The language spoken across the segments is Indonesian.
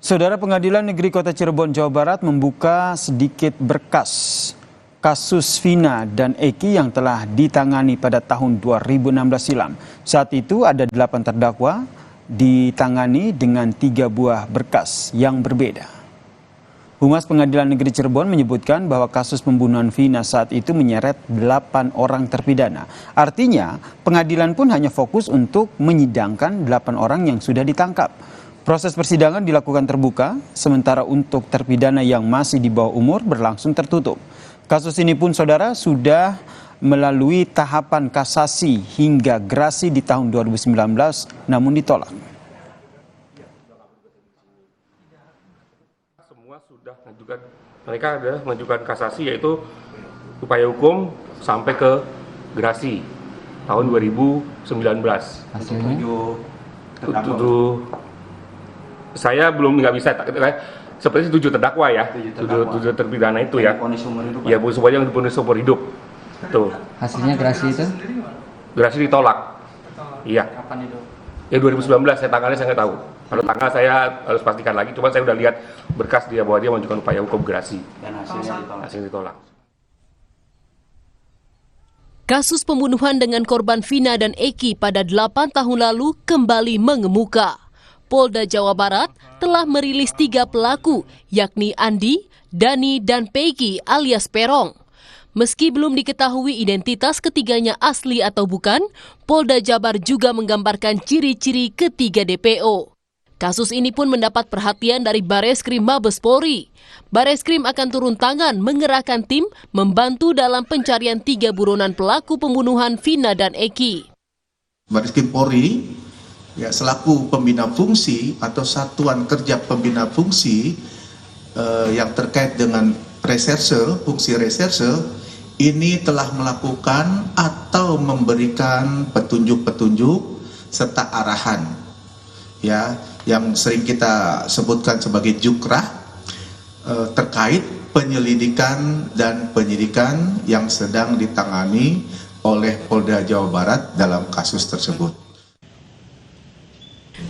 Saudara, Pengadilan Negeri Kota Cirebon, Jawa Barat membuka sedikit berkas kasus Vina dan Eki yang telah ditangani pada tahun 2016 silam. Saat itu ada 8 terdakwa ditangani dengan 3 buah berkas yang berbeda. Humas Pengadilan Negeri Cirebon menyebutkan bahwa kasus pembunuhan Vina saat itu menyeret 8 orang terpidana. Artinya, pengadilan pun hanya fokus untuk menyidangkan 8 orang yang sudah ditangkap. Proses persidangan dilakukan terbuka, sementara untuk terpidana yang masih di bawah umur berlangsung tertutup. Kasus ini pun, saudara, sudah melalui tahapan kasasi hingga gerasi di tahun 2019, namun ditolak. Semua sudah mengajukan, mereka adalah mengajukan kasasi, yaitu upaya hukum sampai ke gerasi tahun 2019. Hasilnya? Saya belum nggak bisa, seperti 7 terdakwa ya, 7 terpidana itu ya. Ya, semuanya diponis seumur hidup. Tuh. Hasilnya gerasi itu? Gerasi ditolak. Iya. Kapan itu? Ya 2019, tanggalnya saya nggak tahu. Kalau tanggal saya harus pastikan lagi, cuma saya udah lihat berkas dia bahwa dia mengajukan upaya hukum gerasi. Dan hasilnya ditolak. Kasus pembunuhan dengan korban Vina dan Eki pada 8 tahun lalu kembali mengemuka. Polda Jawa Barat telah merilis 3 pelaku, yakni Andi, Dani, dan Peggy alias Perong. Meski belum diketahui identitas ketiganya asli atau bukan, Polda Jabar juga menggambarkan ciri-ciri ketiga DPO. Kasus ini pun mendapat perhatian dari Bareskrim Mabes Polri. Bareskrim akan turun tangan mengerahkan tim membantu dalam pencarian 3 buronan pelaku pembunuhan Vina dan Eki. Bareskrim Polri selaku pembina fungsi atau satuan kerja pembina fungsi yang terkait dengan reserse, fungsi reserse, ini telah melakukan atau memberikan petunjuk-petunjuk serta arahan yang sering kita sebutkan sebagai jukrah terkait penyelidikan dan penyidikan yang sedang ditangani oleh Polda Jawa Barat dalam kasus tersebut.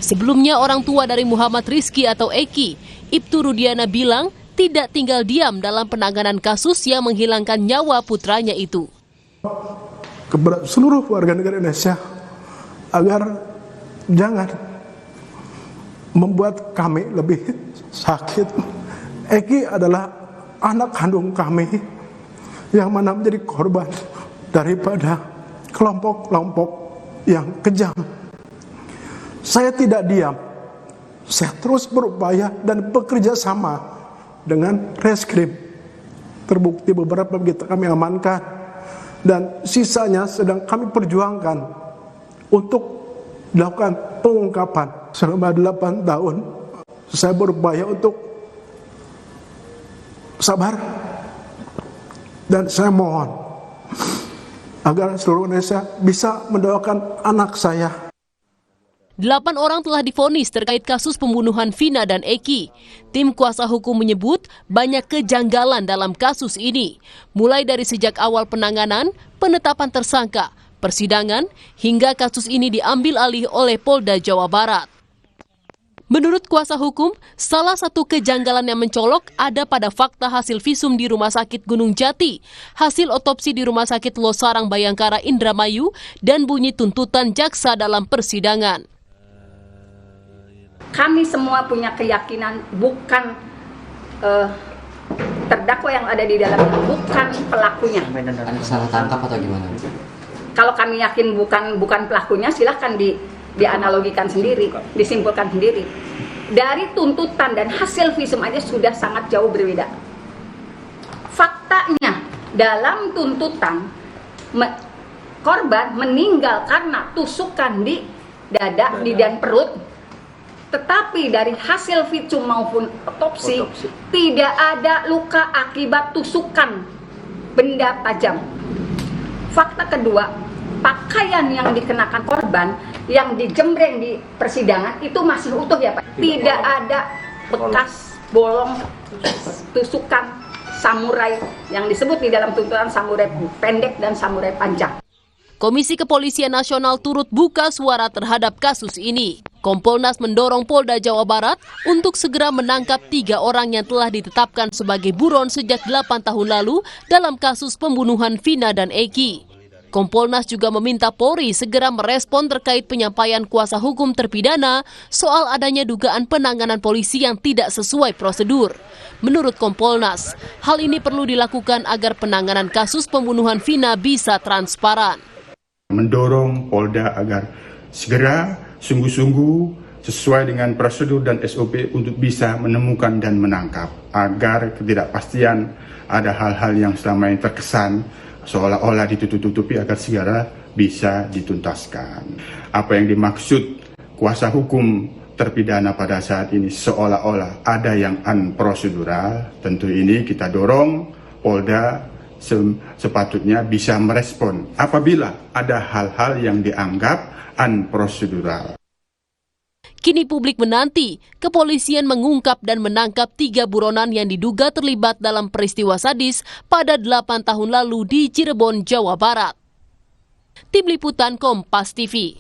Sebelumnya orang tua dari Muhammad Rizky atau Eki, Ibtu Rudiana bilang tidak tinggal diam dalam penanganan kasus yang menghilangkan nyawa putranya itu. Kepada seluruh warga negara Indonesia agar jangan membuat kami lebih sakit. Eki adalah anak kandung kami yang mana menjadi korban daripada kelompok-kelompok yang kejam. Saya tidak diam, saya terus berupaya dan bekerja sama dengan reskrim. Terbukti beberapa kita kami amankan dan sisanya sedang kami perjuangkan untuk dilakukan pengungkapan. Selama 8 tahun saya berupaya untuk sabar dan saya mohon agar seluruh Indonesia bisa mendoakan anak saya. 8 orang telah divonis terkait kasus pembunuhan Vina dan Eki. Tim kuasa hukum menyebut banyak kejanggalan dalam kasus ini, mulai dari sejak awal penanganan, penetapan tersangka, persidangan, hingga kasus ini diambil alih oleh Polda Jawa Barat. Menurut kuasa hukum, salah satu kejanggalan yang mencolok ada pada fakta hasil visum di Rumah Sakit Gunung Jati, hasil otopsi di Rumah Sakit Losarang Bayangkara Indramayu, dan bunyi tuntutan jaksa dalam persidangan. Kami semua punya keyakinan bukan terdakwa yang ada di dalamnya, bukan pelakunya. Ada salah tangkap atau gimana? Kalau kami yakin bukan pelakunya, silahkan dianalogikan sendiri, disimpulkan sendiri. Dari tuntutan dan hasil visum aja sudah sangat jauh berbeda. Faktanya dalam tuntutan korban meninggal karena tusukan di dada, di dan perut. Tetapi dari hasil visum maupun otopsi tidak ada luka akibat tusukan benda tajam. Fakta kedua, pakaian yang dikenakan korban yang dijembreng di persidangan itu masih utuh ya Pak. Tidak ada bekas bolong tusukan samurai yang disebut di dalam tuntutan samurai pendek dan samurai panjang. Komisi Kepolisian Nasional turut buka suara terhadap kasus ini. Kompolnas mendorong Polda Jawa Barat untuk segera menangkap 3 orang yang telah ditetapkan sebagai buron sejak 8 tahun lalu dalam kasus pembunuhan Vina dan Eki. Kompolnas juga meminta Polri segera merespon terkait penyampaian kuasa hukum terpidana soal adanya dugaan penanganan polisi yang tidak sesuai prosedur. Menurut Kompolnas, hal ini perlu dilakukan agar penanganan kasus pembunuhan Vina bisa transparan. Mendorong Polda agar segera sungguh-sungguh sesuai dengan prosedur dan SOP untuk bisa menemukan dan menangkap agar ketidakpastian ada hal-hal yang selama ini terkesan seolah-olah ditutup-tutupi agar segera bisa dituntaskan. Apa yang dimaksud kuasa hukum terpidana pada saat ini seolah-olah ada yang unprosedural, tentu ini kita dorong Polda sepatutnya bisa merespon apabila ada hal-hal yang dianggap unprosedural. Kini publik menanti kepolisian mengungkap dan menangkap 3 buronan yang diduga terlibat dalam peristiwa sadis pada 8 tahun lalu di Cirebon, Jawa Barat. Tim Liputan Kompas TV.